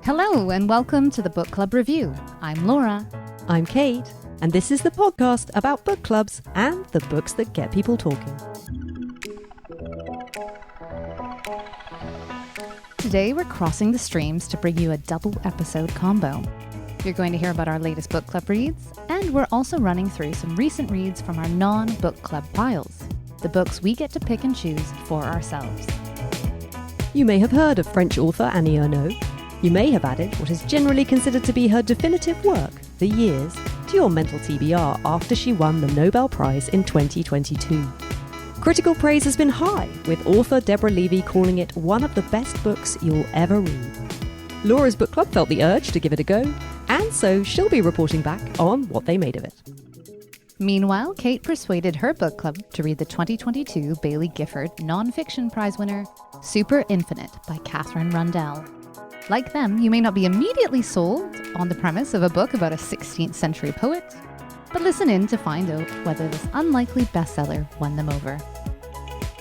Hello and welcome to the Book Club Review. I'm Laura. I'm Kate, and this is the podcast about book clubs and the books that get people talking. Today we're crossing the streams to bring you a double episode combo. You're going to hear about our latest book club reads, and we're also running through some recent reads from our non-book club piles, the books we get to pick and choose for ourselves. You may have heard of French author Annie Ernaux. You may have added what is generally considered to be her definitive work, The Years, to your mental TBR after she won the Nobel Prize in 2022. Critical praise has been high, with author Deborah Levy calling it one of the best books you'll ever read. Laura's book club felt the urge to give it a go, and so she'll be reporting back on what they made of it. Meanwhile, Kate persuaded her book club to read the 2022 Baillie-Gifford Nonfiction Prize winner, Super Infinite by Katherine Rundell. Like them, you may not be immediately sold on the premise of a book about a 16th century poet, but listen in to find out whether this unlikely bestseller won them over.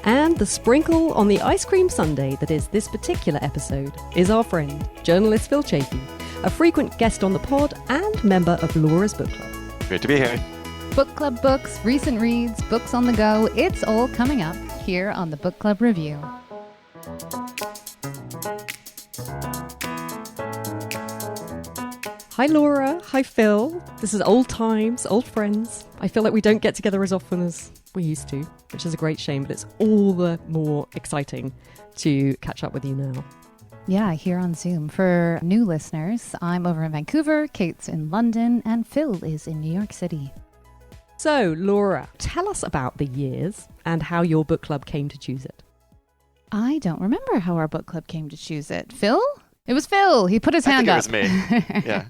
And the sprinkle on the ice cream sundae that is this particular episode is our friend, journalist Phil Chafee, a frequent guest on the pod and member of Laura's book club. Great to be here. Book club books, recent reads, books on the go, it's all coming up here on the Book Club Review. Hi Laura, hi Phil. This is old times, old friends. I feel like we don't get together as often as we used to, which is a great shame, but it's all the more exciting to catch up with you now. Yeah, here on Zoom. For new listeners, I'm over in Vancouver, Kate's in London, and Phil is in New York City. So Laura, tell us about The Years and how your book club came to choose it. I don't remember how our book club came to choose it. Phil? It was Phil. He put his hand up. I think it was me. Yeah.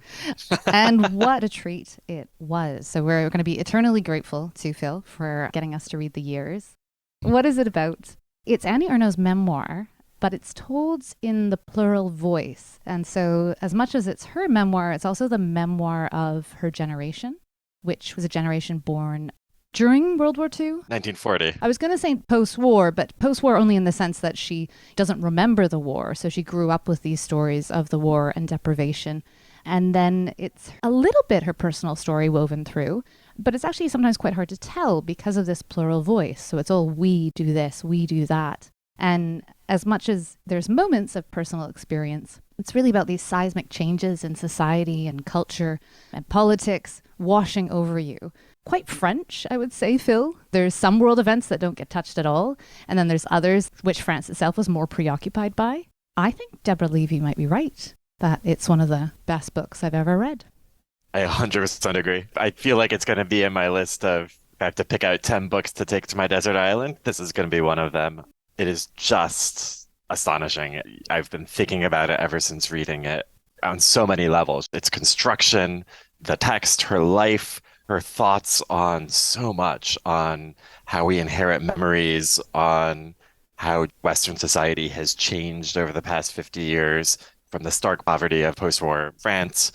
And what a treat it was. So we're going to be eternally grateful to Phil for getting us to read The Years. What is it about? It's Annie Ernaux's memoir, but it's told in the plural voice. And so as much as it's her memoir, it's also the memoir of her generation, which was a generation born during World War II? 1940. I was going to say post-war, but post-war only in the sense that she doesn't remember the war. So she grew up with these stories of the war and deprivation. And then it's a little bit her personal story woven through, but it's actually sometimes quite hard to tell because of this plural voice. So it's all we do this, we do that. And as much as there's moments of personal experience, it's really about these seismic changes in society and culture and politics washing over you. Quite French, I would say, Phil. There's some world events that don't get touched at all, and then there's others which France itself was more preoccupied by. I think Deborah Levy might be right, that it's one of the best books I've ever read. I 100% agree. I feel like it's going to be in my list of, if I have to pick out 10 books to take to my desert island, this is going to be one of them. It is just astonishing. I've been thinking about it ever since reading it on so many levels. Its construction, the text, her life, her thoughts on so much, on how we inherit memories, on how Western society has changed over the past 50 years, from the stark poverty of post-war France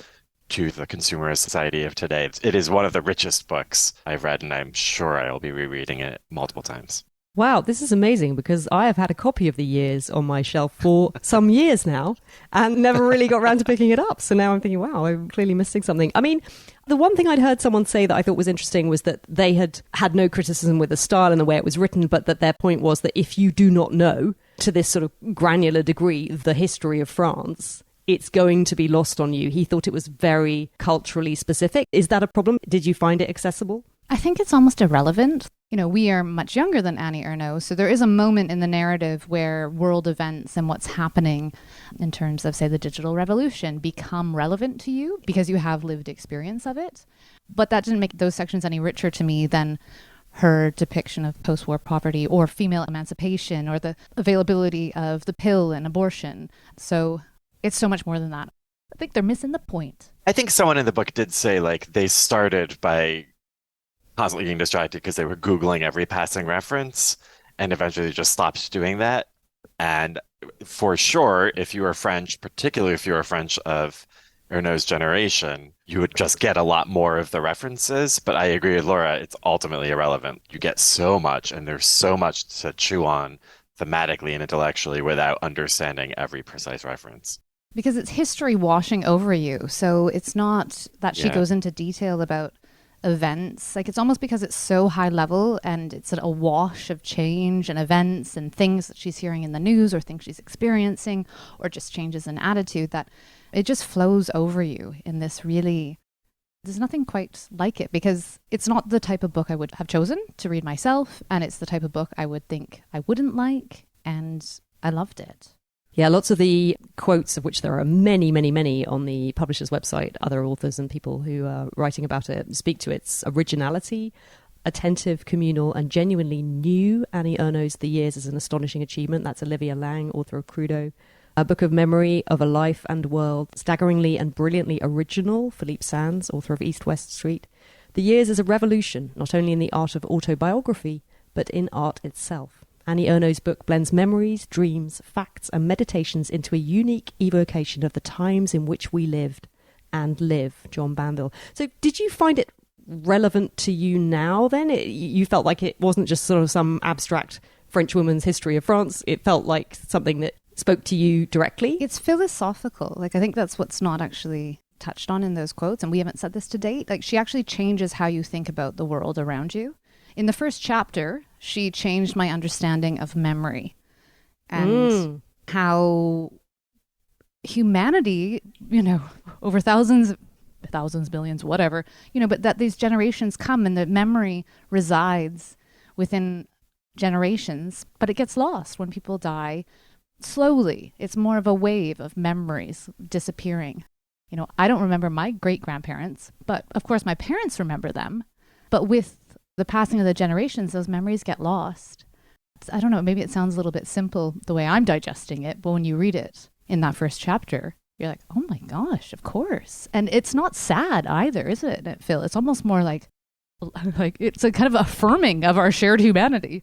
to the consumerist society of today. It is one of the richest books I've read, and I'm sure I'll be rereading it multiple times. Wow, this is amazing because I have had a copy of The Years on my shelf for some years now and never really got around to picking it up. So now I'm thinking, wow, I'm clearly missing something. I mean, the one thing I'd heard someone say that I thought was interesting was that they had no criticism with the style and the way it was written, but that their point was that if you do not know to this sort of granular degree the history of France, it's going to be lost on you. He thought it was very culturally specific. Is that a problem? Did you find it accessible? I think it's almost irrelevant. You know, we are much younger than Annie Ernaux, so there is a moment in the narrative where world events and what's happening in terms of, say, the digital revolution become relevant to you because you have lived experience of it. But that didn't make those sections any richer to me than her depiction of post-war poverty or female emancipation or the availability of the pill and abortion. So it's so much more than that. I think they're missing the point. I think someone in the book did say, like, they started by constantly getting distracted because they were Googling every passing reference and eventually just stopped doing that. And for sure, if you are French, particularly if you are French of Ernaux's generation, you would just get a lot more of the references. But I agree with Laura, it's ultimately irrelevant. You get so much, and there's so much to chew on thematically and intellectually without understanding every precise reference. Because it's history washing over you. So it's not that she goes into detail about events. Like, it's almost because it's so high level and it's a wash of change and events and things that she's hearing in the news or things she's experiencing or just changes in attitude that it just flows over you in this really, there's nothing quite like it, because it's not the type of book I would have chosen to read myself, and it's the type of book I would think I wouldn't like, and I loved it. Yeah, lots of the quotes, of which there are many, many, many on the publisher's website, other authors and people who are writing about it, speak to its originality, attentive, communal, and genuinely new. Annie Ernaux's The Years is an astonishing achievement. That's Olivia Lang, author of Crudo. A Book of Memory of a Life and World, staggeringly and brilliantly original, Philippe Sands, author of East West Street. The Years is a revolution, not only in the art of autobiography, but in art itself. Annie Ernaux's book blends memories, dreams, facts, and meditations into a unique evocation of the times in which we lived and live. John Banville. So did you find it relevant to you now then? You felt like it wasn't just sort of some abstract French woman's history of France. It felt like something that spoke to you directly? It's philosophical. Like, I think that's what's not actually touched on in those quotes, and we haven't said this to date. Like, she actually changes how you think about the world around you. In the first chapter, she changed my understanding of memory and how humanity, over thousands, billions, whatever, but that these generations come and the memory resides within generations, but it gets lost when people die. Slowly, it's more of a wave of memories disappearing. I don't remember my great-grandparents, but of course my parents remember them. But with the passing of the generations, those memories get lost. I don't know, maybe it sounds a little bit simple the way I'm digesting it, but when you read it in that first chapter, you're like, oh my gosh, of course. And it's not sad either, is it, Phil? It's almost more like it's a kind of affirming of our shared humanity.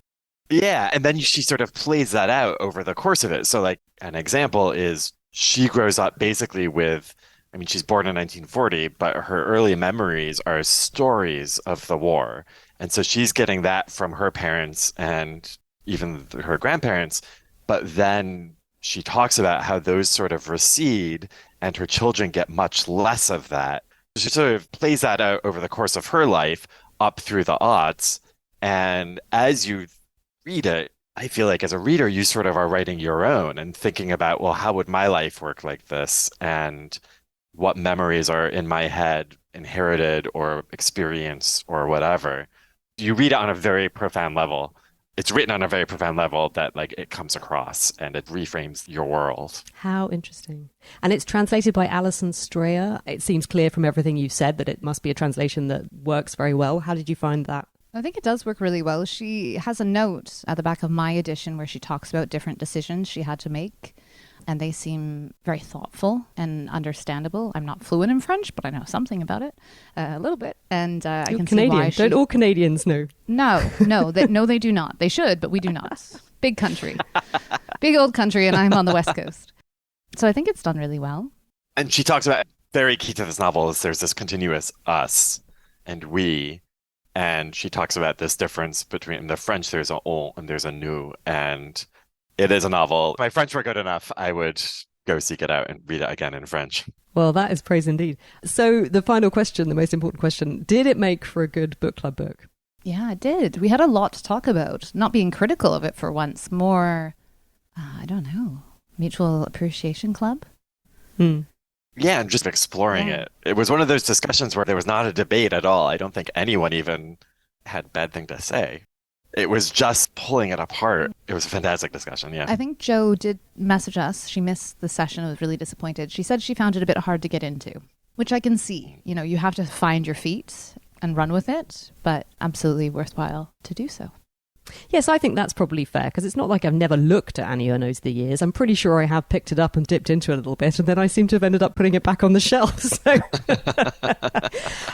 Yeah, and then she sort of plays that out over the course of it. So, like, an example is she grows up basically with, she's born in 1940, but her early memories are stories of the war. And so she's getting that from her parents and even her grandparents. But then she talks about how those sort of recede and her children get much less of that. She sort of plays that out over the course of her life up through the aughts. And as you read it, I feel like as a reader, you sort of are writing your own and thinking about, well, how would my life work like this? And what memories are in my head inherited or experienced or whatever. You read it on a very profound level. It's written on a very profound level that, like, it comes across and it reframes your world. How interesting. And it's translated by Alison Strayer. It seems clear from everything you've said that it must be a translation that works very well. How did you find that? I think it does work really well. She has a note at the back of my edition where she talks about different decisions she had to make, and they seem very thoughtful and understandable. I'm not fluent in French, but I know something about it, a little bit, and I can Canadian. See why Don't all Canadians know? No, they do not. They should, but we do not. Big country, big old country, and I'm on the West Coast, so I think it's done really well. And she talks about, very key to this novel is there's this continuous us and we. And she talks about this difference between, in the French, there's a on and there's a nous. And it is a novel. If my French were good enough, I would go seek it out and read it again in French. Well, that is praise indeed. So the final question, the most important question, did it make for a good book club book? Yeah, it did. We had a lot to talk about. Not being critical of it for once. More, I don't know, mutual appreciation club? Yeah, and just exploring it. It was one of those discussions where there was not a debate at all. I don't think anyone even had a bad thing to say. It was just pulling it apart. It was a fantastic discussion, yeah. I think Jo did message us. She missed the session and was really disappointed. She said she found it a bit hard to get into, which I can see. You have to find your feet and run with it, but absolutely worthwhile to do so. Yes, I think that's probably fair, because it's not like I've never looked at Annie Ernaux's The Years. I'm pretty sure I have picked it up and dipped into it a little bit, and then I seem to have ended up putting it back on the shelf. So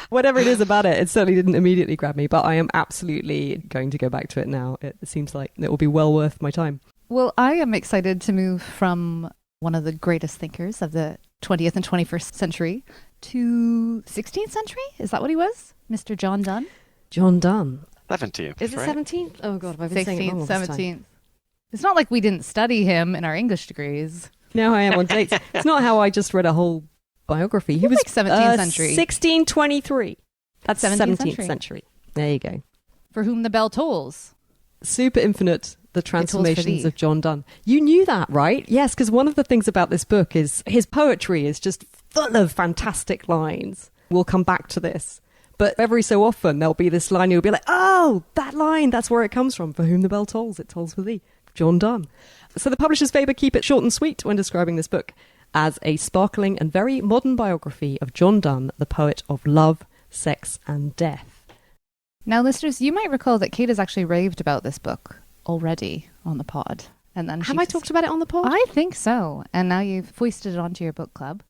whatever it is about it, it certainly didn't immediately grab me, but I am absolutely going to go back to it now. It seems like it will be well worth my time. Well, I am excited to move from one of the greatest thinkers of the 20th and 21st century to 16th century. Is that what he was? Mr. John Donne? John Donne. 17th. Is it right? 17th? Oh, God, I've been saying it wrong 16th, all this time. 17th. It's not like we didn't study him in our English degrees. Now I am on dates. It's not how I just read a whole biography. He was like 17th century. 1623. That's 17th 17th century. There you go. For whom the bell tolls. Super infinite, the transformations thee. of John Donne. You knew that, right? Yes, because one of the things about this book is his poetry is just full of fantastic lines. We'll come back to this. But every so often there'll be this line, you'll be like, oh, that line, that's where it comes from. For whom the bell tolls, it tolls for thee. John Donne. So the publishers favour keep it short and sweet when describing this book as a sparkling and very modern biography of John Donne, the poet of love, sex and death. Now, listeners, you might recall that Kate has actually raved about this book already on the pod. And then Have I talked about it on the pod? I think so. And now you've foisted it onto your book club.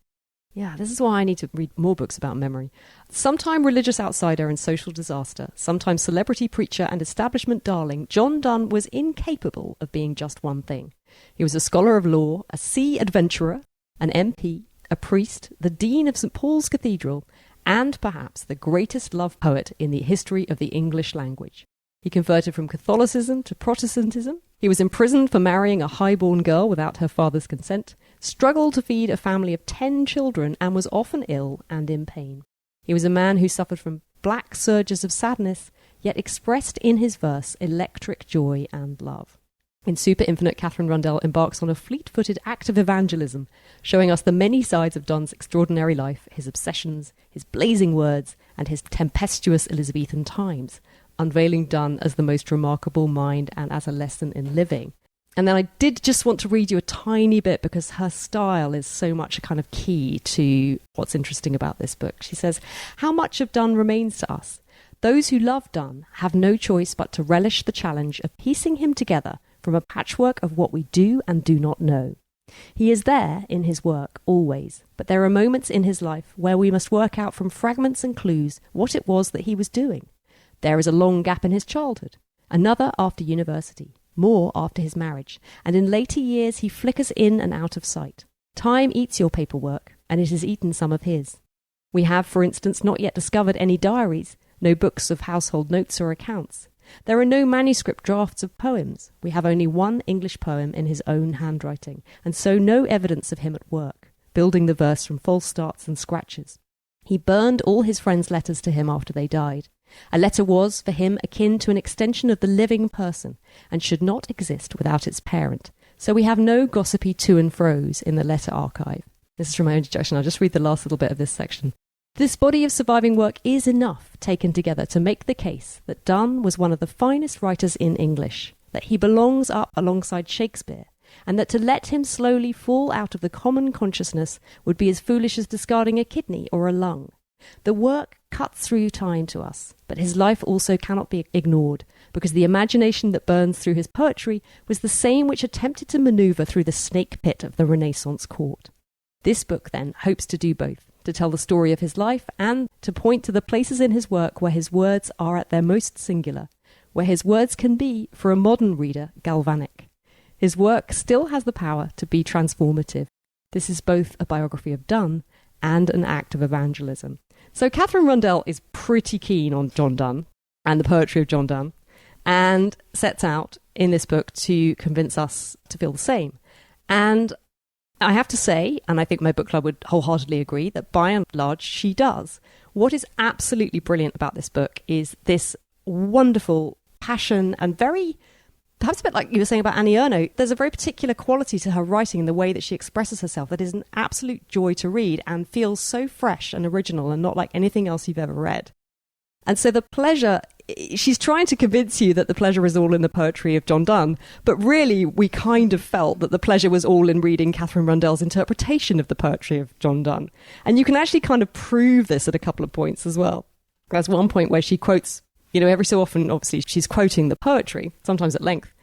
Yeah, this is why I need to read more books about memory. Sometime religious outsider and social disaster, sometimes celebrity preacher and establishment darling, John Donne was incapable of being just one thing. He was a scholar of law, a sea adventurer, an MP, a priest, the dean of St. Paul's Cathedral, and perhaps the greatest love poet in the history of the English language. He converted from Catholicism to Protestantism. He was imprisoned for marrying a high-born girl without her father's consent, struggled to feed a family of 10 children, and was often ill and in pain. He was a man who suffered from black surges of sadness, yet expressed in his verse electric joy and love. In Super Infinite, Katherine Rundell embarks on a fleet-footed act of evangelism, showing us the many sides of Donne's extraordinary life, his obsessions, his blazing words, and his tempestuous Elizabethan times, unveiling Donne as the most remarkable mind and as a lesson in living. And then I did just want to read you a tiny bit because her style is so much a kind of key to what's interesting about this book. She says, "How much of Donne remains to us? Those who love Donne have no choice but to relish the challenge of piecing him together from a patchwork of what we do and do not know. He is there in his work, always, but there are moments in his life where we must work out from fragments and clues what it was that he was doing. There is a long gap in his childhood, another after university, more after his marriage, and in later years he flickers in and out of sight. Time eats your paperwork, and it has eaten some of his. We have, for instance, not yet discovered any diaries, no books of household notes or accounts. There are no manuscript drafts of poems. We have only one English poem in his own handwriting, and so no evidence of him at work, building the verse from false starts and scratches. He burned all his friends' letters to him after they died. A letter was, for him, akin to an extension of the living person, and should not exist without its parent. So we have no gossipy to and fro's in the letter archive." This is from my own introduction. I'll just read the last little bit of this section. "This body of surviving work is enough, taken together, to make the case that Donne was one of the finest writers in English, that he belongs up alongside Shakespeare, and that to let him slowly fall out of the common consciousness would be as foolish as discarding a kidney or a lung. The work cuts through time to us, but his life also cannot be ignored, because the imagination that burns through his poetry was the same which attempted to manoeuvre through the snake pit of the Renaissance court. This book, then, hopes to do both, to tell the story of his life and to point to the places in his work where his words are at their most singular, where his words can be, for a modern reader, galvanic. His work still has the power to be transformative. This is both a biography of Donne and an act of evangelism." So Katherine Rundell is pretty keen on John Donne and the poetry of John Donne, and sets out in this book to convince us to feel the same. And I have to say, and I think my book club would wholeheartedly agree, that by and large she does. What is absolutely brilliant about this book is this wonderful passion and very, perhaps a bit like you were saying about Annie Ernaux, there's a very particular quality to her writing and the way that she expresses herself that is an absolute joy to read and feels so fresh and original and not like anything else you've ever read. And so the pleasure, she's trying to convince you that the pleasure is all in the poetry of John Donne, but really we kind of felt that the pleasure was all in reading Katherine Rundell's interpretation of the poetry of John Donne. And you can actually kind of prove this at a couple of points as well. There's one point where she quotes, every so often, obviously, she's quoting the poetry, sometimes at length.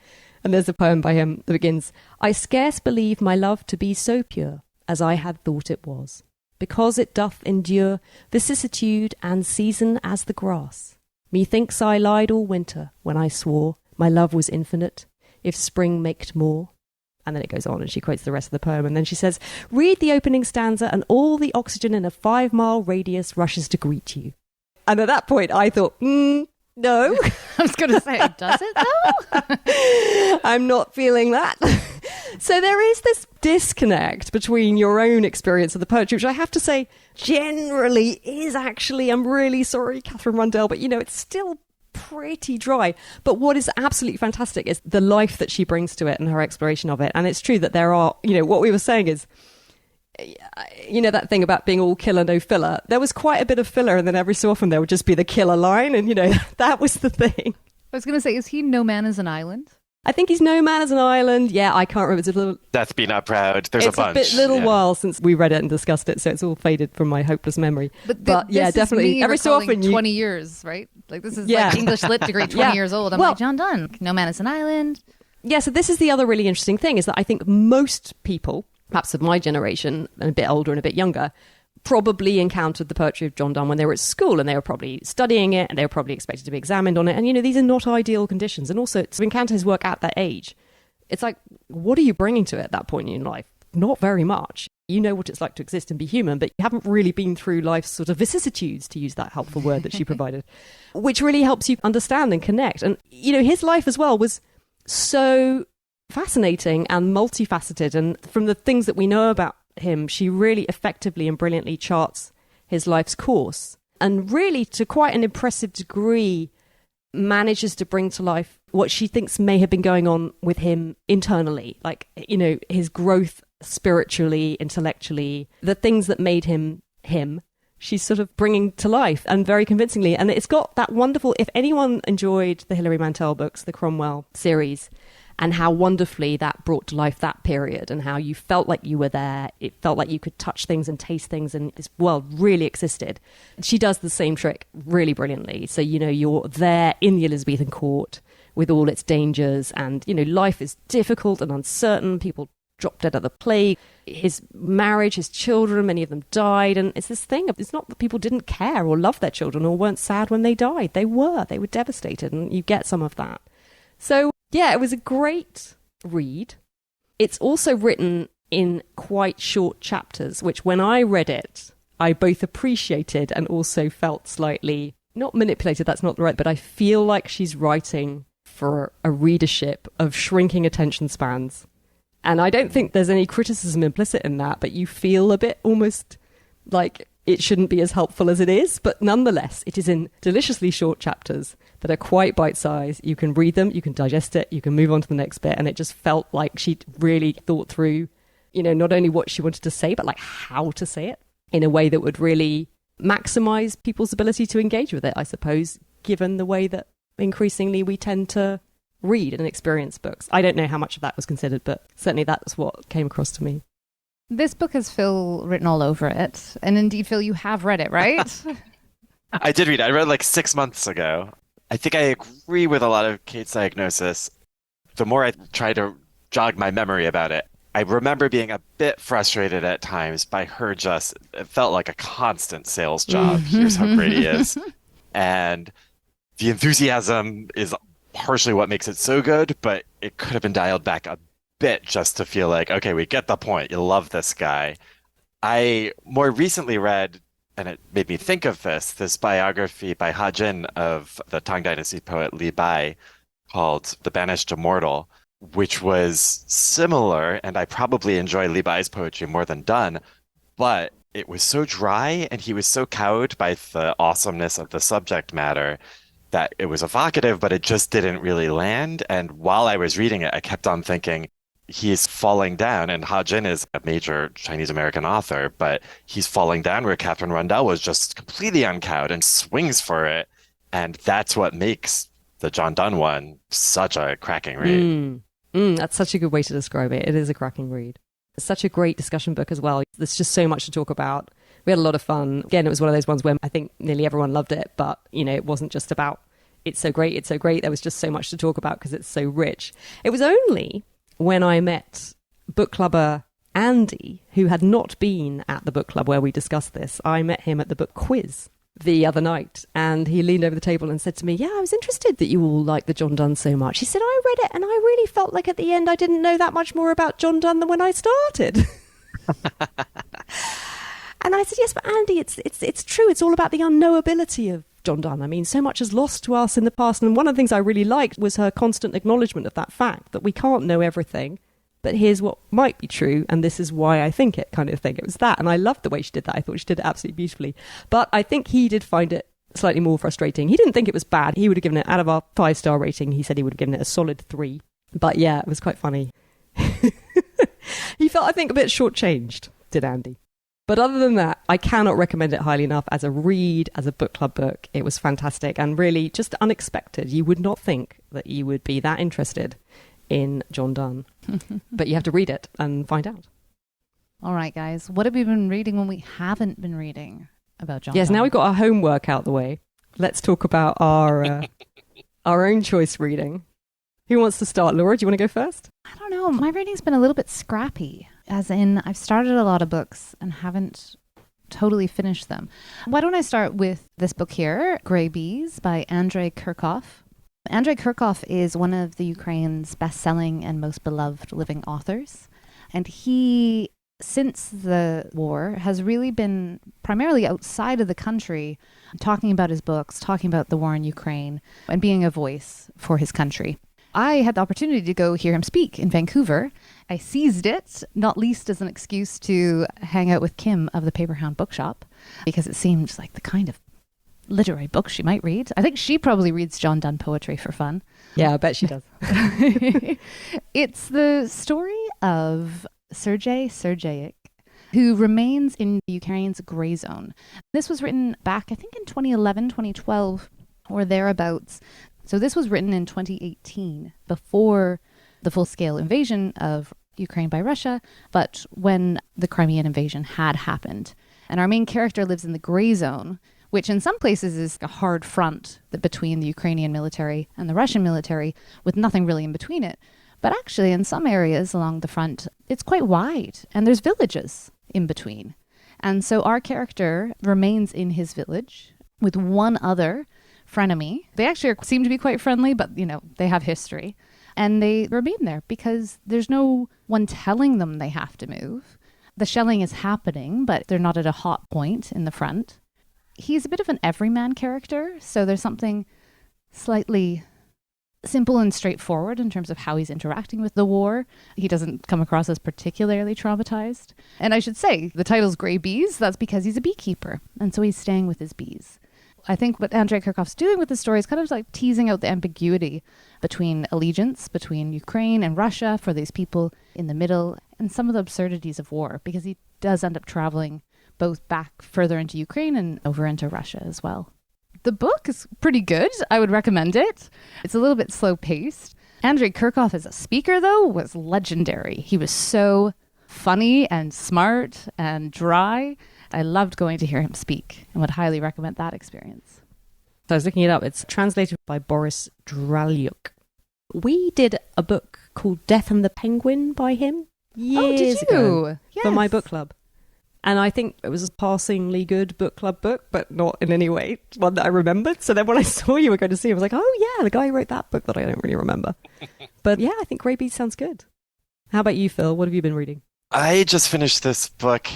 And there's a poem by him that begins, "I scarce believe my love to be so pure as I had thought it was, because it doth endure vicissitude and season as the grass. Methinks I lied all winter when I swore my love was infinite, if spring maked more, And then it goes on and she quotes the rest of the poem. And then she says, read the opening stanza and all the oxygen in a 5-mile radius rushes to greet you. And at that point, I thought, no. I was going to say, does it though? I'm not feeling that. So there is this disconnect between your own experience of the poetry, which I have to say generally is actually, I'm really sorry, Katherine Rundell, but it's still pretty dry. But what is absolutely fantastic is the life that she brings to it and her exploration of it. And it's true that there are, what we were saying is, that thing about being all killer, no filler. There was quite a bit of filler, and then every so often there would just be the killer line, and that was the thing. I was going to say, is he No Man is an Island? I think he's No Man is an Island. Yeah, I can't remember. It's a little... Death Be Not Proud. There's a bunch. It's a little while since we read it and discussed it, so it's all faded from my hopeless memory. But yeah, definitely. Every so often 20 years, right? Like this is like English lit degree, 20 years old. I'm like, John Donne, No Man is an Island. Yeah, so this is the other really interesting thing, is that I think most people, perhaps of my generation, and a bit older and a bit younger, probably encountered the poetry of John Donne when they were at school, and they were probably studying it, and they were probably expected to be examined on it. And, these are not ideal conditions. And also, to encounter his work at that age, it's like, what are you bringing to it at that point in your life? Not very much. You know what it's like to exist and be human, but you haven't really been through life's sort of vicissitudes, to use that helpful word that she provided, which really helps you understand and connect. And, his life as well was so fascinating and multifaceted. And from the things that we know about him, she really effectively and brilliantly charts his life's course, and really, to quite an impressive degree, manages to bring to life what she thinks may have been going on with him internally, like, his growth spiritually, intellectually, the things that made him him. She's sort of bringing to life, and very convincingly. And it's got that wonderful, if anyone enjoyed the Hilary Mantel books, the Cromwell series, and how wonderfully that brought to life that period, and how you felt like you were there. It felt like you could touch things and taste things, and this world really existed. She does the same trick really brilliantly. So, you're there in the Elizabethan court with all its dangers, and, life is difficult and uncertain. People dropped dead of the plague. His marriage, his children, many of them died. And it's this thing of, it's not that people didn't care or love their children or weren't sad when they died. They were devastated, and you get some of that. So, yeah, it was a great read. It's also written in quite short chapters, which when I read it, I both appreciated and also felt slightly, not manipulated, that's not right, but I feel like she's writing for a readership of shrinking attention spans. And I don't think there's any criticism implicit in that, but you feel a bit almost like it shouldn't be as helpful as it is. But nonetheless, it is in deliciously short chapters that are quite bite-sized. You can read them, you can digest it, you can move on to the next bit. And it just felt like she'd really thought through, not only what she wanted to say, but like how to say it in a way that would really maximize people's ability to engage with it, I suppose, given the way that increasingly we tend to read and experience books. I don't know how much of that was considered, but certainly that's what came across to me. This book has Phil written all over it. And indeed, Phil, you have read it, right? I did read it. I read it like 6 months ago. I think I agree with a lot of Kate's diagnosis. The more I try to jog my memory about it, I remember being a bit frustrated at times by her it felt like a constant sales job. Here's how great he is. And the enthusiasm is partially what makes it so good, but it could have been dialed back a bit just to feel like, okay, we get the point. You love this guy. I more recently read, and it made me think of this biography by Ha Jin of the Tang Dynasty poet Li Bai called The Banished Immortal, which was similar, and I probably enjoy Li Bai's poetry more than Donne, but it was so dry, and he was so cowed by the awesomeness of the subject matter that it was evocative, but it just didn't really land. And while I was reading it, I kept on thinking, he's falling down. And Ha Jin is a major Chinese-American author, but he's falling down where Katherine Rundell was just completely uncowed and swings for it. And that's what makes the John Donne one such a cracking read. That's such a good way to describe it. It is a cracking read. It's such a great discussion book as well. There's just so much to talk about. We had a lot of fun. Again, it was one of those ones where I think nearly everyone loved it, but, it wasn't just about it's so great, it's so great. There was just so much to talk about because it's so rich. It was only when I met book clubber Andy, who had not been at the book club where we discussed this, I met him at the book quiz the other night, and he leaned over the table and said to me, yeah, I was interested that you all like the John Donne so much. He said, I read it and I really felt like at the end I didn't know that much more about John Donne than when I started. And I said, yes, but Andy, it's true. It's all about the unknowability of John Donne. I mean, so much is lost to us in the past. And one of the things I really liked was her constant acknowledgement of that fact, that we can't know everything, but here's what might be true, and this is why I think it, kind of thing. It was that, and I loved the way she did that. I thought she did it absolutely beautifully. But I think he did find it slightly more frustrating. He didn't think it was bad. He would have given it, out of our 5-star rating, he said he would have given it a solid 3. But yeah, it was quite funny. He felt, I think, a bit shortchanged, did Andy. But other than that, I cannot recommend it highly enough as a read, as a book club book. It was fantastic and really just unexpected. You would not think that you would be that interested in John Donne. But you have to read it and find out. All right, guys. What have we been reading when we haven't been reading about John Donne? Yes, now we've got our homework out the way. Let's talk about our own choice reading. Who wants to start? Laura, do you want to go first? I don't know. My reading's been a little bit scrappy, as in I've started a lot of books and haven't totally finished them. Why don't I start with this book here, Grey Bees by Andrei Kurkov. Andrei Kurkov is one of the Ukraine's best-selling and most beloved living authors. And he, since the war, has really been primarily outside of the country talking about his books, talking about the war in Ukraine, and being a voice for his country. I had the opportunity to go hear him speak in Vancouver. I seized it, not least as an excuse to hang out with Kim of the Paperhound Bookshop, because it seemed like the kind of literary book she might read. I think she probably reads John Donne poetry for fun. Yeah, I bet she does. It's the story of Sergei Sergeyev, who remains in Ukraine's gray zone. This was written back, I think, in 2011, 2012, or thereabouts. So this was written in 2018, before the full-scale invasion of Ukraine by Russia, but when the Crimean invasion had happened. And our main character lives in the gray zone, which in some places is a hard front between the Ukrainian military and the Russian military, with nothing really in between it. But actually, in some areas along the front, it's quite wide, and there's villages in between. And so our character remains in his village with one other frenemy. They actually seem to be quite friendly, but, you know, they have history. And they remain there because there's no one telling them they have to move. The shelling is happening, but they're not at a hot point in the front. He's a bit of an everyman character, so there's something slightly simple and straightforward in terms of how he's interacting with the war. He doesn't come across as particularly traumatized. And I should say, the title's Grey Bees, that's because he's a beekeeper, and so he's staying with his bees. I think what Andrei Kurkov's doing with the story is kind of like teasing out the ambiguity between allegiance, between Ukraine and Russia for these people in the middle, and some of the absurdities of war, because he does end up traveling both back further into Ukraine and over into Russia as well. The book is pretty good. I would recommend it. It's a little bit slow-paced. Andrei Kurkov as a speaker, though, was legendary. He was so funny and smart and dry. I loved going to hear him speak and would highly recommend that experience. So I was looking it up. It's translated by Boris Dralyuk. We did a book called Death and the Penguin by him years ago for my book club. And I think it was a passingly good book club book, but not in any way one that I remembered. So then when I saw you were going to see it, I was like, oh yeah, the guy who wrote that book that I don't really remember. But yeah, I think Grey Bees sounds good. How about you, Phil? What have you been reading? I just finished this book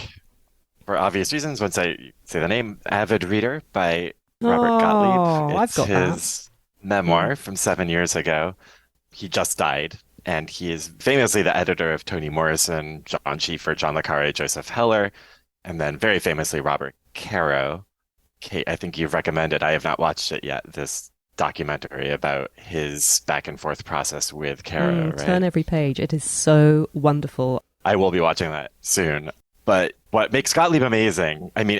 for obvious reasons. Once I say the name, Avid Reader by Robert Gottlieb. I've got his memoir from 7 years ago. He just died, and he is famously the editor of Toni Morrison, John Schieffer, John le Carre, Joseph Heller, and then very famously Robert Caro. Kate, I think you've recommended, I have not watched it yet, this documentary about his back and forth process with Caro, right? Turn every page. It is so wonderful. I will be watching that soon. But what makes Gottlieb amazing, I mean,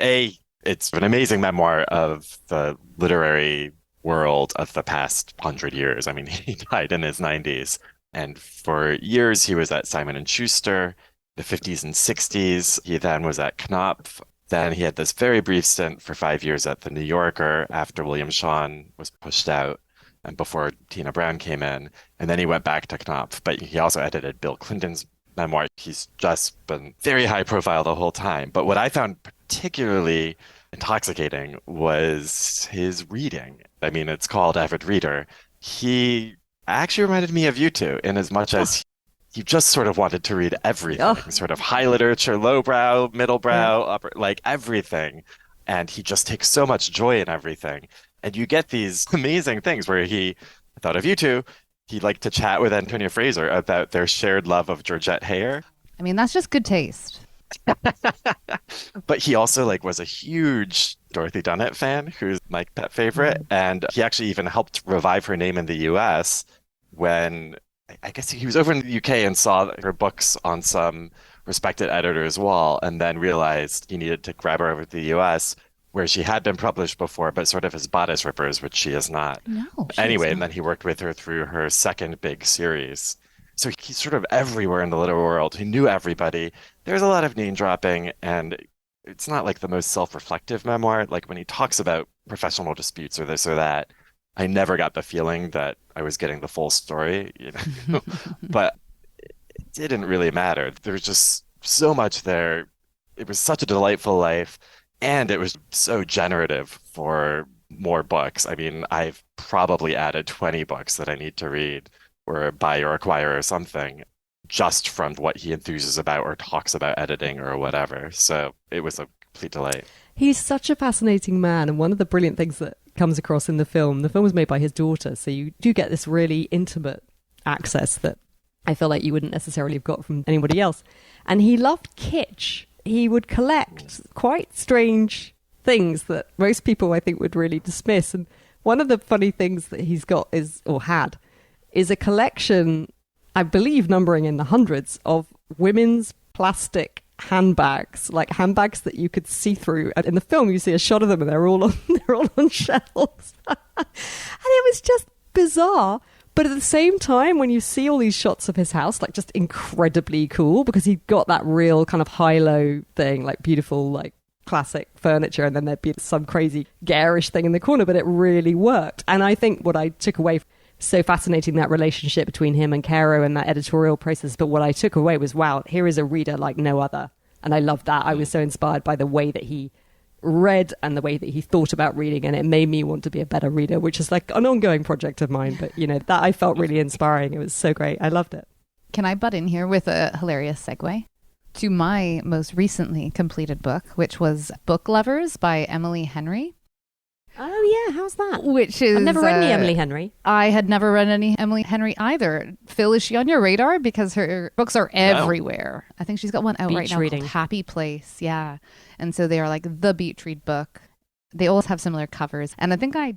it's an amazing memoir of the literary world of the past 100 years. I mean, he died in his 90s. And for years, he was at Simon & Schuster, the 50s and 60s. He then was at Knopf. Then he had this very brief stint for 5 years at The New Yorker after William Shawn was pushed out and before Tina Brown came in. And then he went back to Knopf. But he also edited Bill Clinton's memoir. He's just been very high profile the whole time. But what I found particularly intoxicating was his reading. I mean, it's called Avid Reader. He actually reminded me of you two in as much as he just sort of wanted to read everything, sort of high literature, lowbrow, middlebrow, upper, like everything. And he just takes so much joy in everything. And you get these amazing things where I thought of you two, he liked to chat with Antonia Fraser about their shared love of Georgette Heyer. I mean, that's just good taste. But he also like was a huge Dorothy Dunnett fan, who's my pet favorite. And he actually even helped revive her name in the US when I guess he was over in the UK and saw her books on some respected editor's wall and then realized he needed to grab her over to the US where she had been published before, but sort of as bodice rippers, which she is not. No. Anyway, and then he worked with her through her second big series. So he's sort of everywhere in the literary world. He knew everybody. There's a lot of name dropping, and it's not like the most self-reflective memoir. Like when he talks about professional disputes or this or that, I never got the feeling that I was getting the full story, you know? But it didn't really matter. There was just so much there. It was such a delightful life, and it was so generative for more books. I mean, I've probably added 20 books that I need to read or buy or acquire or something just from what he enthuses about or talks about editing or whatever. So it was a complete delight. He's such a fascinating man, and one of the brilliant things that comes across in the film was made by his daughter, so you do get this really intimate access that I feel like you wouldn't necessarily have got from anybody else. And he loved kitsch. He would collect quite strange things that most people, I think, would really dismiss. And one of the funny things that he's got is a collection, I believe numbering in the hundreds, of women's plastic handbags, like handbags that you could see through. And in the film, you see a shot of them and they're all on shelves. And it was just bizarre. But at the same time, when you see all these shots of his house, like just incredibly cool, because he got that real kind of high-low thing, like beautiful, like classic furniture, and then there'd be some crazy garish thing in the corner, but it really worked. And I think what I took away, so fascinating, that relationship between him and Caro and that editorial process, but what I took away was, wow, here is a reader like no other. And I loved that. I was so inspired by the way that he read and the way that he thought about reading, and it made me want to be a better reader, which is like an ongoing project of mine. But you know, that I felt really inspiring. It was so great. I loved it. Can I butt in here with a hilarious segue to my most recently completed book, which was Book Lovers by Emily Henry? Oh yeah, how's that? Which is, I've never read any Emily Henry. I had never read any Emily Henry either. Phil, is she on your radar? Because her books are everywhere. I think she's got one out right now called Happy Place. Yeah. And so they are like the beach read book. They always have similar covers. And I think I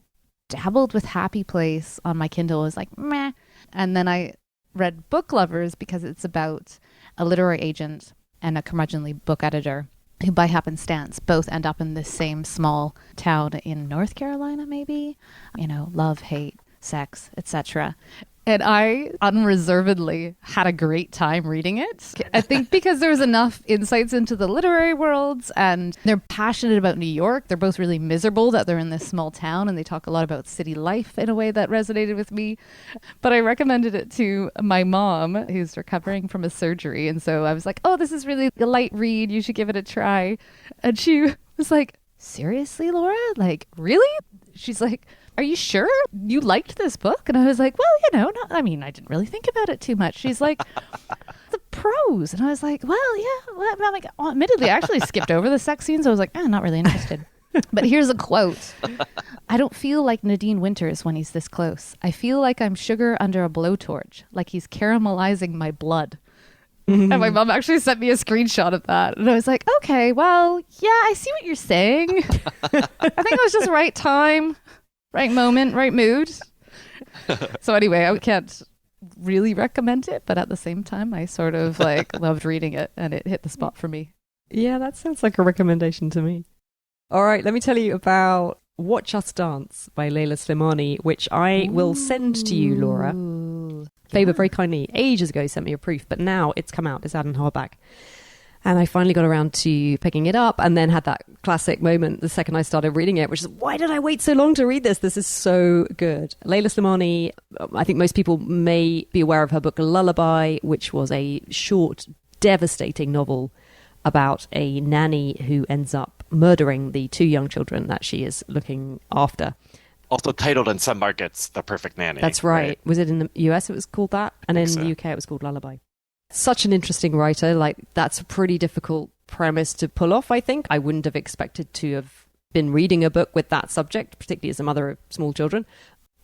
dabbled with Happy Place on my Kindle. I was like, meh. And then I read Book Lovers because it's about a literary agent and a curmudgeonly book editor who by happenstance both end up in this same small town in North Carolina, maybe, you know, love, hate, sex, etc. And I unreservedly had a great time reading it. I think because there was enough insights into the literary worlds, and they're passionate about New York. They're both really miserable that they're in this small town, and they talk a lot about city life in a way that resonated with me. But I recommended it to my mom, who's recovering from a surgery. And so I was like, oh, this is really a light read. You should give it a try. And she was like, seriously, Laura? Like, really? She's like, are you sure you liked this book? And I was like, well, you know, I didn't really think about it too much. She's like, the prose. And I was like, well, yeah. Well, I'm like, admittedly, I actually skipped over the sex scenes. I was like, not really interested. But here's a quote. I don't feel like Nadine Winters when he's this close. I feel like I'm sugar under a blowtorch, like he's caramelizing my blood. And my mom actually sent me a screenshot of that. And I was like, okay, well, yeah, I see what you're saying. I think it was just right time. Right moment, right mood. So anyway, I can't really recommend it, but at the same time, I sort of like loved reading it, and it hit the spot for me. Yeah, that sounds like a recommendation to me. All right, let me tell you about Watch Us Dance by Leila Slimani, which I will send to you, Laura. Faber very kindly ages ago sent me a proof, but now it's come out. It's out in hardback. And I finally got around to picking it up, and then had that classic moment the second I started reading it, which is, why did I wait so long to read this? This is so good. Leila Slimani, I think most people may be aware of her book Lullaby, which was a short, devastating novel about a nanny who ends up murdering the 2 young children that she is looking after. Also titled in some markets, The Perfect Nanny. That's right. Was it in the US it was called that? And in the UK it was called Lullaby. Such an interesting writer. Like, that's a pretty difficult premise to pull off, I think. I wouldn't have expected to have been reading a book with that subject, particularly as a mother of small children.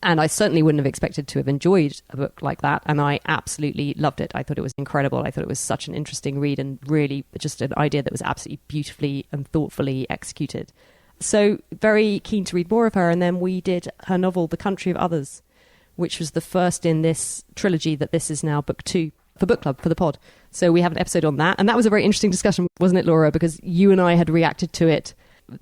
And I certainly wouldn't have expected to have enjoyed a book like that. And I absolutely loved it. I thought it was incredible. I thought it was such an interesting read and really just an idea that was absolutely beautifully and thoughtfully executed. So very keen to read more of her. And then we did her novel, The Country of Others, which was the first in this trilogy that this is now book 2 for book club, for the pod. So we have an episode on that. And that was a very interesting discussion, wasn't it, Laura? Because you and I had reacted to it,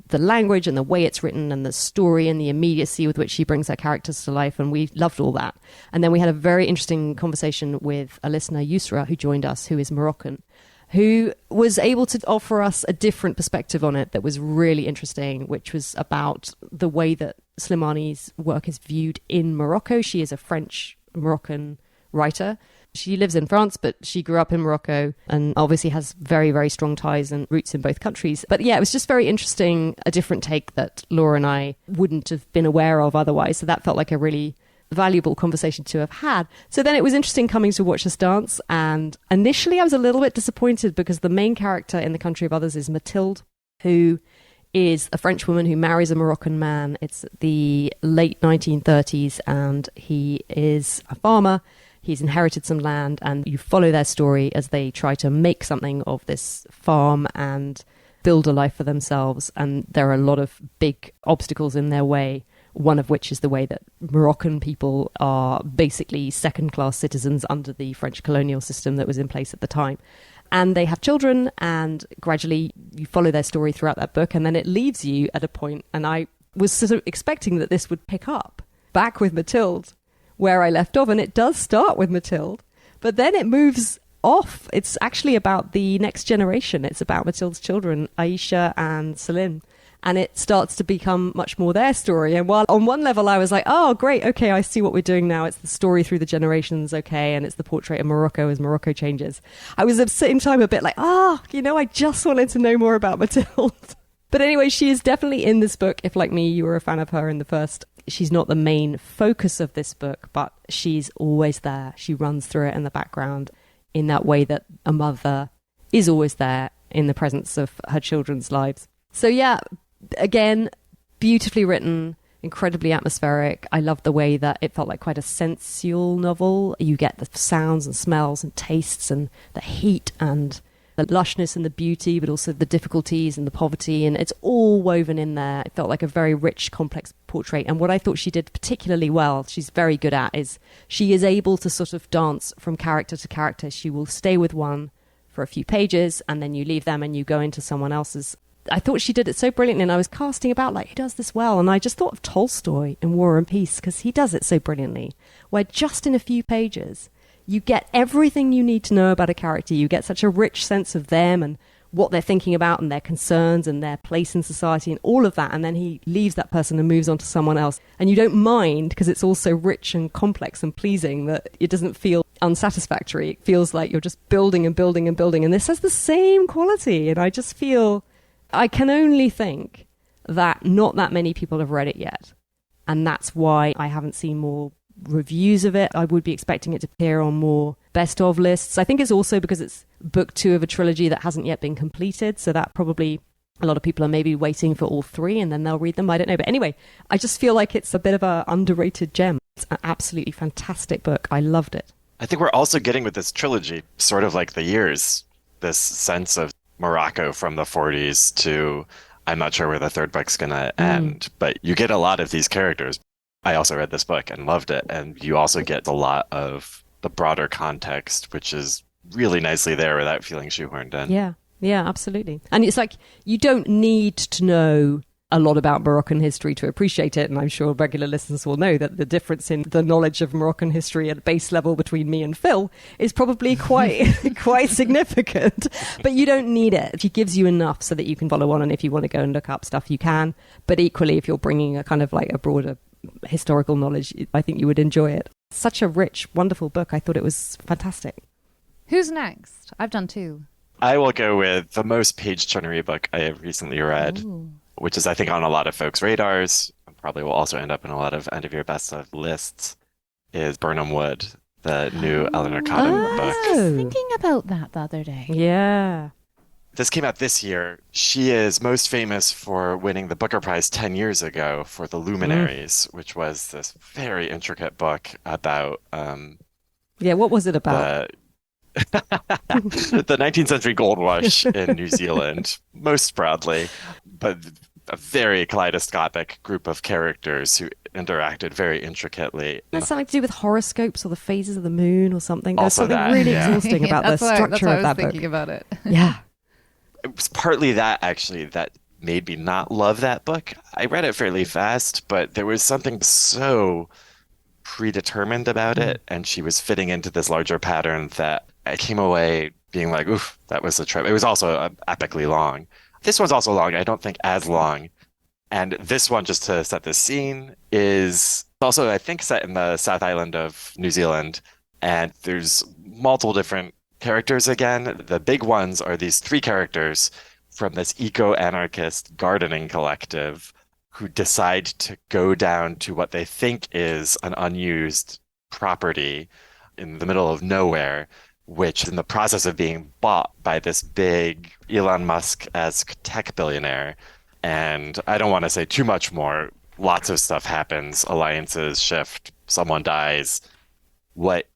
the language and the way it's written and the story and the immediacy with which she brings her characters to life. And we loved all that. And then we had a very interesting conversation with a listener, Yusra, who joined us, who is Moroccan, who was able to offer us a different perspective on it that was really interesting, which was about the way that Slimani's work is viewed in Morocco. She is a French-Moroccan writer. She lives in France, but she grew up in Morocco and obviously has very, very strong ties and roots in both countries. But yeah, it was just very interesting, a different take that Laura and I wouldn't have been aware of otherwise. So that felt like a really valuable conversation to have had. So then it was interesting coming to watch us dance. And initially I was a little bit disappointed because the main character in The Country of Others is Mathilde, who is a French woman who marries a Moroccan man. It's the late 1930s and he is a farmer. He's inherited some land and you follow their story as they try to make something of this farm and build a life for themselves. And there are a lot of big obstacles in their way, one of which is the way that Moroccan people are basically second-class citizens under the French colonial system that was in place at the time. And they have children and gradually you follow their story throughout that book and then it leaves you at a point, and I was sort of expecting that this would pick up back with Mathilde, where I left off, and it does start with Mathilde, but then it moves off. It's actually about the next generation. It's about Mathilde's children, Aisha and Celine, and it starts to become much more their story. And while on one level I was like, oh, great, okay, I see what we're doing now. It's the story through the generations, okay, and it's the portrait of Morocco as Morocco changes. I was at the same time a bit like, I just wanted to know more about Mathilde. But anyway, she is definitely in this book. If, like me, you were a fan of her in the first, she's not the main focus of this book, but she's always there. She runs through it in the background in that way that a mother is always there in the presence of her children's lives. So yeah, again, beautifully written, incredibly atmospheric. I love the way that it felt like quite a sensual novel. You get the sounds and smells and tastes and the heat and the lushness and the beauty, but also the difficulties and the poverty, and it's all woven in there. It felt like a very rich, complex portrait. And what I thought she did particularly well, she's very good at, is she is able to sort of dance from character to character. She will stay with one for a few pages, and then you leave them and you go into someone else's. I thought she did it so brilliantly, and I was casting about like, who does this well? And I just thought of Tolstoy in War and Peace, because he does it so brilliantly, where just in a few pages, you get everything you need to know about a character. You get such a rich sense of them and what they're thinking about and their concerns and their place in society and all of that. And then he leaves that person and moves on to someone else. And you don't mind, because it's all so rich and complex and pleasing, that it doesn't feel unsatisfactory. It feels like you're just building and building and building. And this has the same quality. And I just feel, I can only think that not that many people have read it yet. And that's why I haven't seen more reviews of it. I would be expecting it to appear on more best of lists. I think it's also because it's book 2 of a trilogy that hasn't yet been completed, so that probably a lot of people are maybe waiting for all 3 and then they'll read them. I don't know, but anyway, I just feel like it's a bit of an underrated gem. It's an absolutely fantastic book. I loved it. I think we're also getting with this trilogy sort of like the years, this sense of Morocco from the 40s to, I'm not sure where the third book's gonna end, but you get a lot of these characters. I also read this book and loved it. And you also get a lot of the broader context, which is really nicely there without feeling shoehorned in. Yeah, absolutely. And it's like, you don't need to know a lot about Moroccan history to appreciate it. And I'm sure regular listeners will know that the difference in the knowledge of Moroccan history at base level between me and Phil is probably quite significant. But you don't need it. She gives you enough so that you can follow on. And if you want to go and look up stuff, you can. But equally, if you're bringing a kind of like a broader historical knowledge, I think you would enjoy it. Such a rich, wonderful book. I thought it was fantastic. Who's next? I've done 2. I will go with the most page-turnery book I have recently read, Ooh. which is, I think, on a lot of folks' radars, and probably will also end up in a lot of end-of-year best-of lists, is Burnham Wood, the new Eleanor Cotton I book. was thinking about that the other day. Yeah. This came out this year. She is most famous for winning the Booker Prize 10 years ago for The Luminaries, which was this very intricate book about Yeah, what was it about? the 19th century gold rush in New Zealand, most broadly, but a very kaleidoscopic group of characters who interacted very intricately. That's something to do with horoscopes or the phases of the moon or something. There's Also something that, really yeah. exhausting about the That's structure why I of was that thinking book. about it. Yeah. It was partly that, actually, that made me not love that book. I read it fairly fast, but there was something so predetermined about it, and she was fitting into this larger pattern that I came away being like, oof, that was a trip. It was also epically long. This one's also long. I don't think as long. And this one, just to set the scene, is also, I think, set in the South Island of New Zealand. And there's multiple different characters again. The big ones are these three characters from this eco-anarchist gardening collective who decide to go down to what they think is an unused property in the middle of nowhere, which is in the process of being bought by this big Elon Musk-esque tech billionaire. And I don't want to say too much more. Lots of stuff happens. Alliances shift. Someone dies. What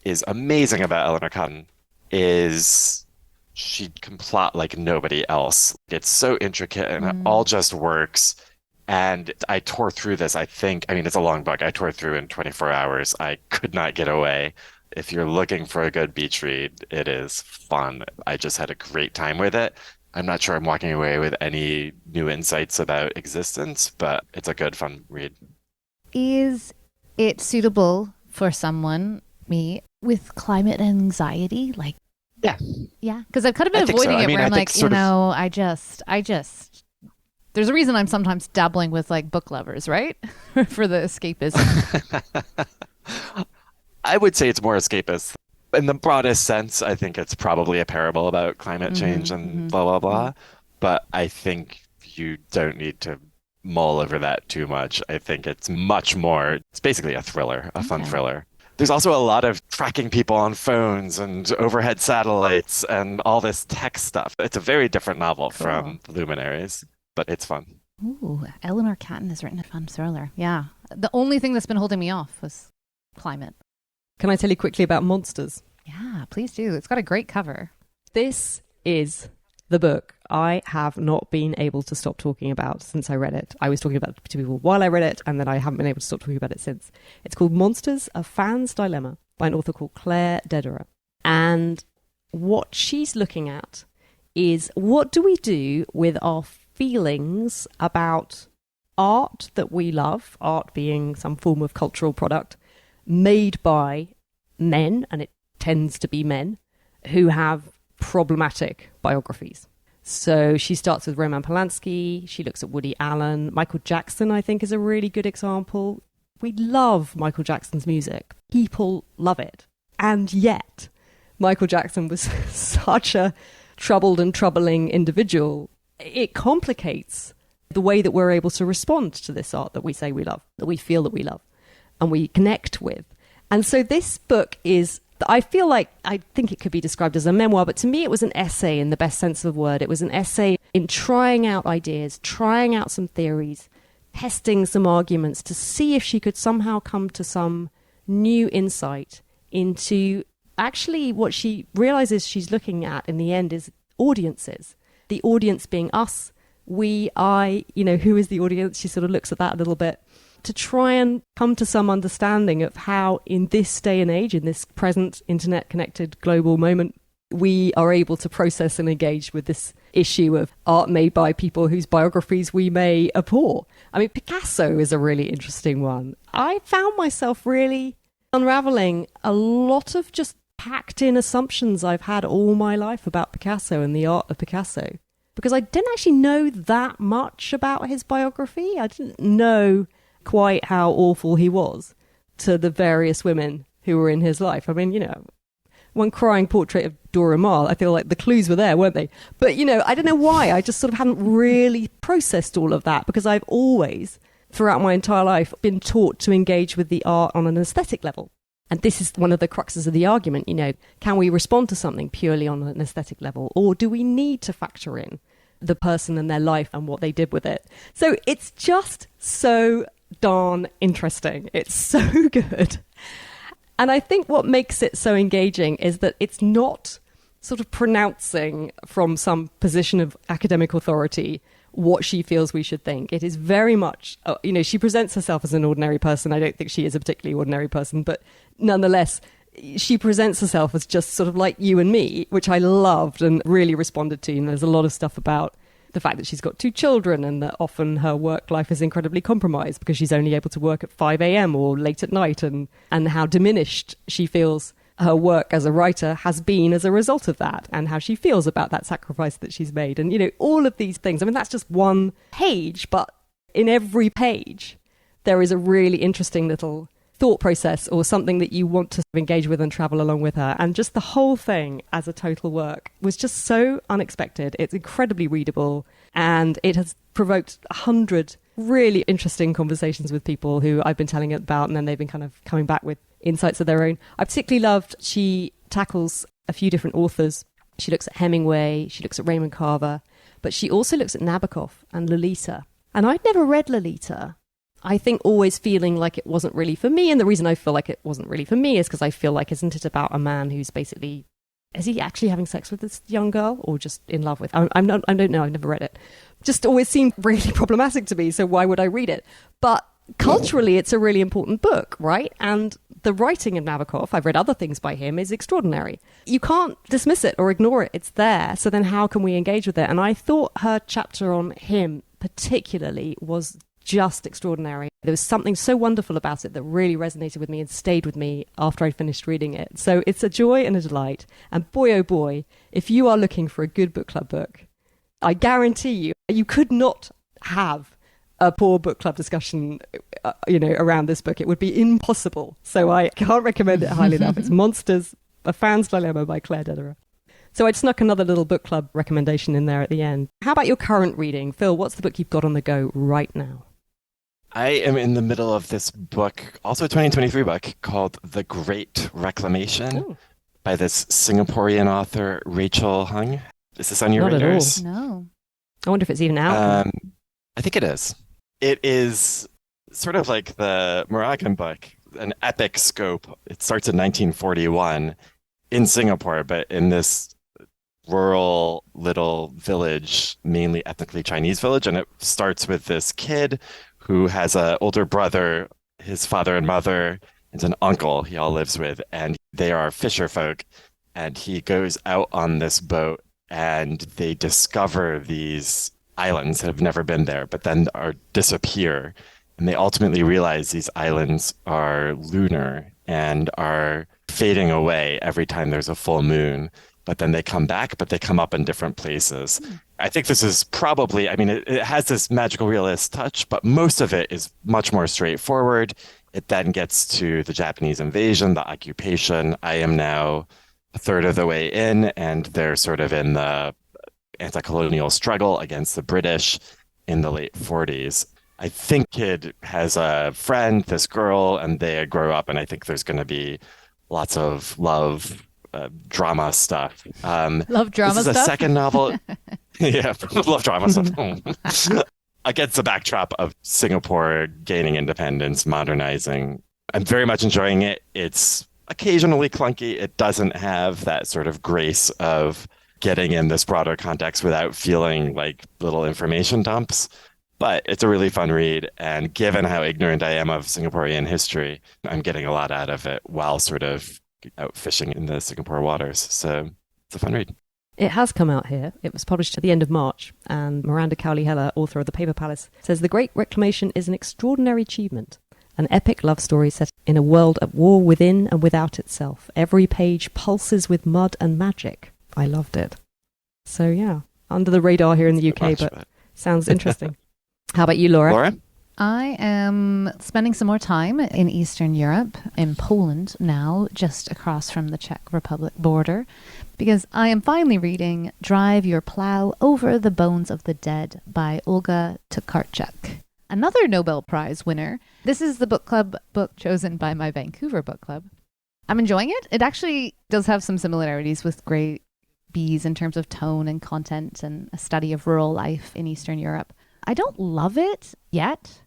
is amazing about Eleanor Cotton is she can plot like nobody else. It's so intricate and it all just works. And I tore through this, I mean, it's a long book. I tore through in 24 hours. I could not get away. If you're looking for a good beach read, it is fun. I just had a great time with it. I'm not sure I'm walking away with any new insights about existence, but it's a good, fun read. Is it suitable for someone, me, with climate anxiety? Like, yeah, because I've kind of been avoiding it. Where I'm like, I just. There's a reason I'm sometimes dabbling with like book lovers, right? For the escapism. I would say it's more escapist. In the broadest sense, I think it's probably a parable about climate change and blah, blah, blah. But I think you don't need to mull over that too much. I think it's much more, it's basically a thriller, a fun thriller. There's also a lot of tracking people on phones and overhead satellites and all this tech stuff. It's a very different novel from Luminaries, but it's fun. Ooh, Eleanor Catton has written a fun thriller. Yeah. The only thing that's been holding me off was climate. Can I tell you quickly about Monsters? Yeah, please do. It's got a great cover. This is the book I have not been able to stop talking about since I read it. I was talking about it to people while I read it, and then I haven't been able to stop talking about it since. It's called Monsters, A Fan's Dilemma by an author called Claire Dederer. And what she's looking at is, what do we do with our feelings about art that we love, art being some form of cultural product, made by men, and it tends to be men, who have problematic biographies. So she starts with Roman Polanski, she looks at Woody Allen, Michael Jackson, I think, is a really good example. We love Michael Jackson's music. People love it. And yet, Michael Jackson was such a troubled and troubling individual. It complicates the way that we're able to respond to this art that we say we love, that we feel that we love, and we connect with. And so this book is, I feel like, I think it could be described as a memoir, but to me it was an essay in the best sense of the word. It was an essay in trying out ideas, trying out some theories, testing some arguments to see if she could somehow come to some new insight into actually what she realizes she's looking at in the end is audiences. The audience being us, we, I, who is the audience? She sort of looks at that a little bit to try and come to some understanding of how in this day and age, in this present internet-connected global moment, we are able to process and engage with this issue of art made by people whose biographies we may abhor. I mean, Picasso is a really interesting one. I found myself really unraveling a lot of just packed-in assumptions I've had all my life about Picasso and the art of Picasso, because I didn't actually know that much about his biography. I didn't know quite how awful he was to the various women who were in his life. I mean, one crying portrait of Dora Maar. I feel like the clues were there, weren't they? But, I don't know why. I just sort of hadn't really processed all of that because I've always, throughout my entire life, been taught to engage with the art on an aesthetic level. And this is one of the cruxes of the argument, can we respond to something purely on an aesthetic level, or do we need to factor in the person and their life and what they did with it? So it's just so darn interesting. It's so good. And I think what makes it so engaging is that it's not sort of pronouncing from some position of academic authority what she feels we should think. It is very much, she presents herself as an ordinary person. I don't think she is a particularly ordinary person, but nonetheless, she presents herself as just sort of like you and me, which I loved and really responded to. And there's a lot of stuff about the fact that she's got 2 children and that often her work life is incredibly compromised because she's only able to work at 5 a.m. or late at night, and how diminished she feels her work as a writer has been as a result of that, and how she feels about that sacrifice that she's made. And, all of these things. I mean, that's just one page, but in every page, there is a really interesting little thought process or something that you want to engage with and travel along with her. And just the whole thing as a total work was just so unexpected. It's incredibly readable, and it has provoked 100 really interesting conversations with people who I've been telling it about, and then they've been kind of coming back with insights of their own. I particularly loved, she tackles a few different authors. She looks at Hemingway, she looks at Raymond Carver, but she also looks at Nabokov and Lolita. And I'd never read Lolita. I think always feeling like it wasn't really for me. And the reason I feel like it wasn't really for me is because I feel like, isn't it about a man who's basically, is he actually having sex with this young girl or just in love with? I don't know. I've never read it. Just always seemed really problematic to me. So why would I read it? But culturally, it's a really important book, right? And the writing of Nabokov, I've read other things by him, is extraordinary. You can't dismiss it or ignore it. It's there. So then how can we engage with it? And I thought her chapter on him particularly was just extraordinary. There was something so wonderful about it that really resonated with me and stayed with me after I finished reading it. So it's a joy and a delight. And boy, oh boy, if you are looking for a good book club book, I guarantee you could not have a poor book club discussion, around this book. It would be impossible. So I can't recommend it highly enough. It's Monsters, A Fan's Dilemma by Claire Dederer. So I'd snuck another little book club recommendation in there at the end. How about your current reading? Phil, what's the book you've got on the go right now? I am in the middle of this book, also a 2023 book, called The Great Reclamation by this Singaporean author, Rachel Hung. Is this on your radars? No. I wonder if it's even out. I think it is. It is sort of like the Moroccan book, an epic scope. It starts in 1941 in Singapore, but in this rural little village, mainly ethnically Chinese village. And it starts with this kid who has an older brother, his father and mother, and an uncle he all lives with, and they are fisher folk. And he goes out on this boat, and they discover these islands that have never been there, but then disappear. And they ultimately realize these islands are lunar and are fading away every time there's a full moon. But then they come back, but they come up in different places. I think this is probably, it has this magical realist touch, but most of it is much more straightforward. It then gets to the Japanese invasion, the occupation. I am now a third of the way in, and they're sort of in the anti-colonial struggle against the British in the late 40s. I think kid has a friend, this girl, and they grow up, and I think there's going to be lots of love, drama stuff. Love drama this is stuff? a second novel. Yeah, love drama stuff. Against the backdrop of Singapore gaining independence, modernizing. I'm very much enjoying it. It's occasionally clunky. It doesn't have that sort of grace of getting in this broader context without feeling like little information dumps. But it's a really fun read. And given how ignorant I am of Singaporean history, I'm getting a lot out of it while sort of out fishing in the Singapore waters. So it's a fun read. It has come out here. It was published at the end of March. And Miranda Cowley-Heller, author of The Paper Palace, says The Great Reclamation is an extraordinary achievement. An epic love story set in a world at war within and without itself. Every page pulses with mud and magic. I loved it. So yeah, under the radar here in the UK, but sounds interesting. How about you, Laura? I am spending some more time in Eastern Europe, in Poland now, just across from the Czech Republic border, because I am finally reading Drive Your Plow Over the Bones of the Dead by Olga Tokarczuk, another Nobel Prize winner. This is the book club book chosen by my Vancouver book club. I'm enjoying it. It actually does have some similarities with Grey Bees in terms of tone and content and a study of rural life in Eastern Europe. I don't love it yet.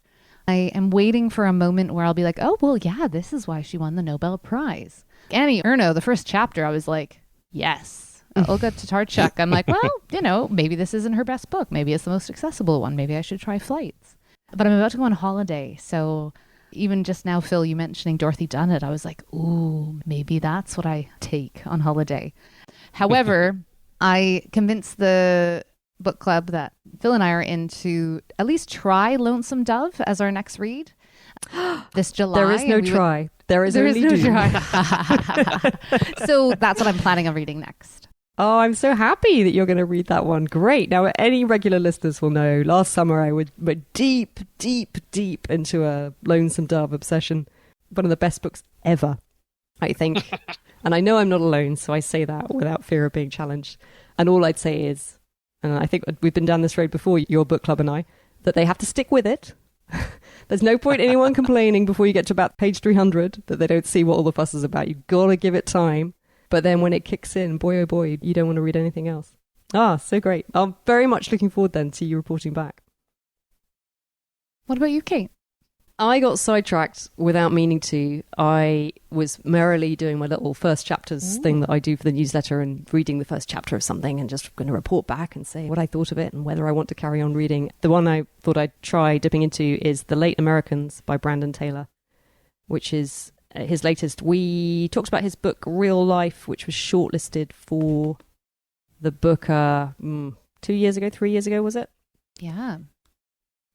I am waiting for a moment where I'll be like, oh, well, yeah, this is why she won the Nobel Prize. Annie Ernaux, the first chapter, I was like, yes. Olga Tokarczuk, I'm like, well, maybe this isn't her best book. Maybe it's the most accessible one. Maybe I should try Flights. But I'm about to go on holiday. So even just now, Phil, you mentioning Dorothy Dunnett, I was like, ooh, maybe that's what I take on holiday. However, I convinced the book club that Phil and I are in to at least try Lonesome Dove as our next read this July. There is no try. There is only no do. try. So that's what I'm planning on reading next. Oh, I'm so happy that you're going to read that one. Great. Now, any regular listeners will know last summer I went deep, deep, deep into a Lonesome Dove obsession. One of the best books ever, I think. And I know I'm not alone, so I say that without fear of being challenged. And all I'd say is, and I think we've been down this road before, your book club and I, that they have to stick with it. There's no point anyone complaining before you get to about page 300 that they don't see what all the fuss is about. You've got to give it time. But then when it kicks in, boy, oh boy, you don't want to read anything else. Ah, so great. I'm very much looking forward then to you reporting back. What about you, Kate? I got sidetracked without meaning to. I was merrily doing my little first chapters thing that I do for the newsletter and reading the first chapter of something and just going to report back and say what I thought of it and whether I want to carry on reading. The one I thought I'd try dipping into is The Late Americans by Brandon Taylor, which is his latest. We talked about his book Real Life, which was shortlisted for the Booker 3 years ago, was it? Yeah.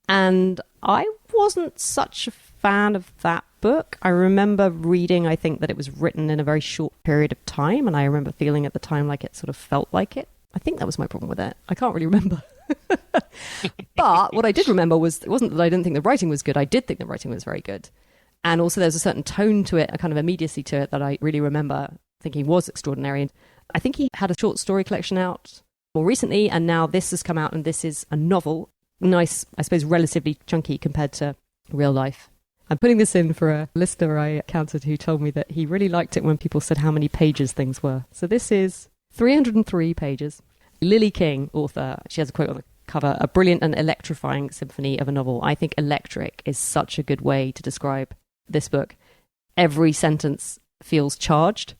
And I wasn't such a fan of that book. I remember reading, I think, that it was written in a very short period of time, and I remember feeling at the time like it sort of felt like it. I think that was my problem with it. I can't really remember. But what I did remember was, it wasn't that I didn't think the writing was good. I did think the writing was very good. And also there's a certain tone to it, a kind of immediacy to it that I really remember thinking was extraordinary. And I think he had a short story collection out more recently, and now this has come out, and this is a novel. Nice, I suppose, relatively chunky compared to Real Life. I'm putting this in for a listener I encountered who told me that he really liked it when people said how many pages things were. So this is 303 pages. Lily King, author, she has a quote on the cover, a brilliant and electrifying symphony of a novel. I think electric is such a good way to describe this book. Every sentence feels charged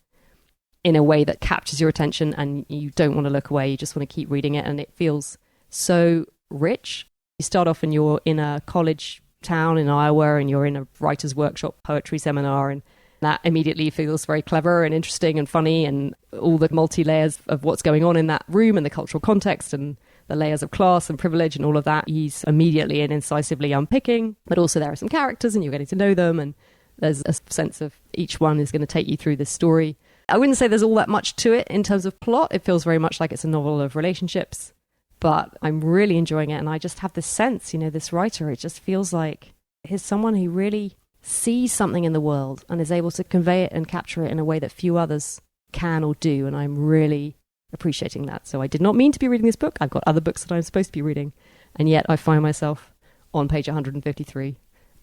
in a way that captures your attention and you don't want to look away. You just want to keep reading it, and it feels so rich. You start off and you're in a college town in Iowa and you're in a writer's workshop poetry seminar, and that immediately feels very clever and interesting and funny, and all the multi-layers of what's going on in that room and the cultural context and the layers of class and privilege and all of that he's immediately and incisively unpicking. But also there are some characters and you're getting to know them, and there's a sense of each one is going to take you through this story. I wouldn't say there's all that much to it in terms of plot. It feels very much like it's a novel of relationships, but I'm really enjoying it. And I just have this sense, this writer, it just feels like he's someone who really sees something in the world and is able to convey it and capture it in a way that few others can or do. And I'm really appreciating that. So I did not mean to be reading this book. I've got other books that I'm supposed to be reading. And yet I find myself on page 153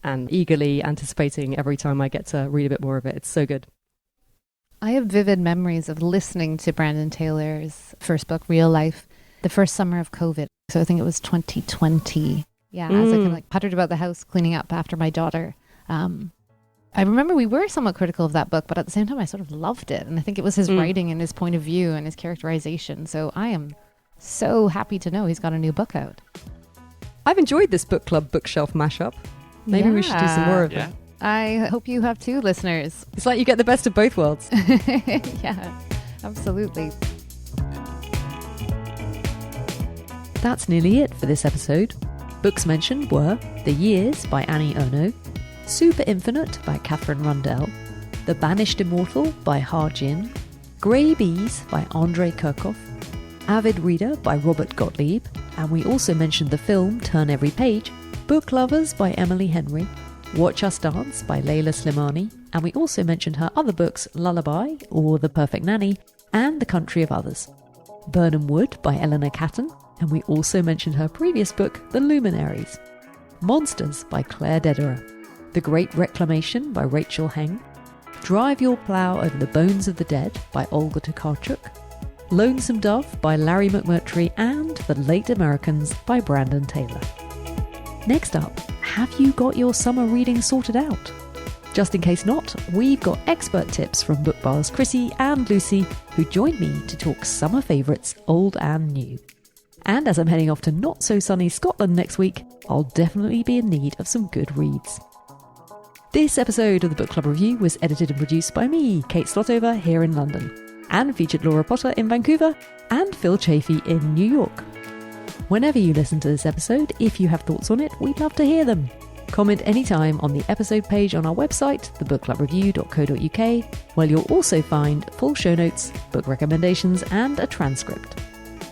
and eagerly anticipating every time I get to read a bit more of it. It's so good. I have vivid memories of listening to Brandon Taylor's first book, Real Life, the first summer of COVID. So I think it was 2020. Yeah, as I kind of puttered about the house cleaning up after my daughter. I remember we were somewhat critical of that book, but at the same time, I sort of loved it. And I think it was his writing and his point of view and his characterization. So I am so happy to know he's got a new book out. I've enjoyed this book club bookshelf mashup. Maybe we should do some more of it. I hope you have too, listeners. It's like you get the best of both worlds. Yeah, absolutely. That's nearly it for this episode. Books mentioned were The Years by Annie Ernaux, Super Infinite by Katherine Rundell, The Banished Immortal by Ha Jin, Grey Bees by Andrei Kurkov, Avid Reader by Robert Gottlieb, and we also mentioned the film Turn Every Page Book Lovers by Emily Henry, Watch Us Dance by Layla Slimani, and we also mentioned her other books Lullaby or The Perfect Nanny and The Country of Others. Burnham Wood by Eleanor Catton, and we also mentioned her previous book The Luminaries. Monsters by Claire Dederer, The Great Reclamation by Rachel Heng, Drive Your Plough Over the Bones of the Dead by Olga Tokarczuk, Lonesome Dove by Larry McMurtry, and The Late Americans by Brandon Taylor. Next up, have you got your summer reading sorted out? Just in case not, we've got expert tips from Book Bar's Chrissy and Lucy, who joined me to talk summer favourites, old and new. And as I'm heading off to not-so-sunny Scotland next week, I'll definitely be in need of some good reads. This episode of the Book Club Review was edited and produced by me, Kate Slotover, here in London, and featured Laura Potter in Vancouver and Phil Chafee in New York. Whenever you listen to this episode, if you have thoughts on it, we'd love to hear them. Comment anytime on the episode page on our website, thebookclubreview.co.uk, where you'll also find full show notes, book recommendations, and a transcript.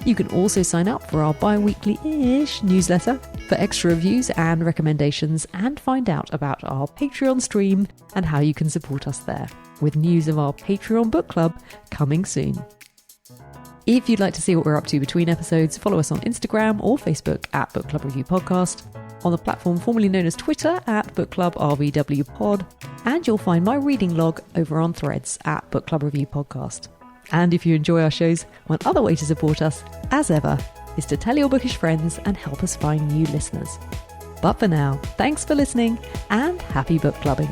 You can also sign up for our bi-weekly-ish newsletter for extra reviews and recommendations, and find out about our Patreon stream and how you can support us there, with news of our Patreon book club coming soon. If you'd like to see what we're up to between episodes, follow us on Instagram or Facebook at Book Club Review Podcast, on the platform formerly known as Twitter at Book Club RVW Pod, and you'll find my reading log over on Threads at Book Club Review Podcast. And if you enjoy our shows, one other way to support us, as ever, is to tell your bookish friends and help us find new listeners. But for now, thanks for listening and happy book clubbing.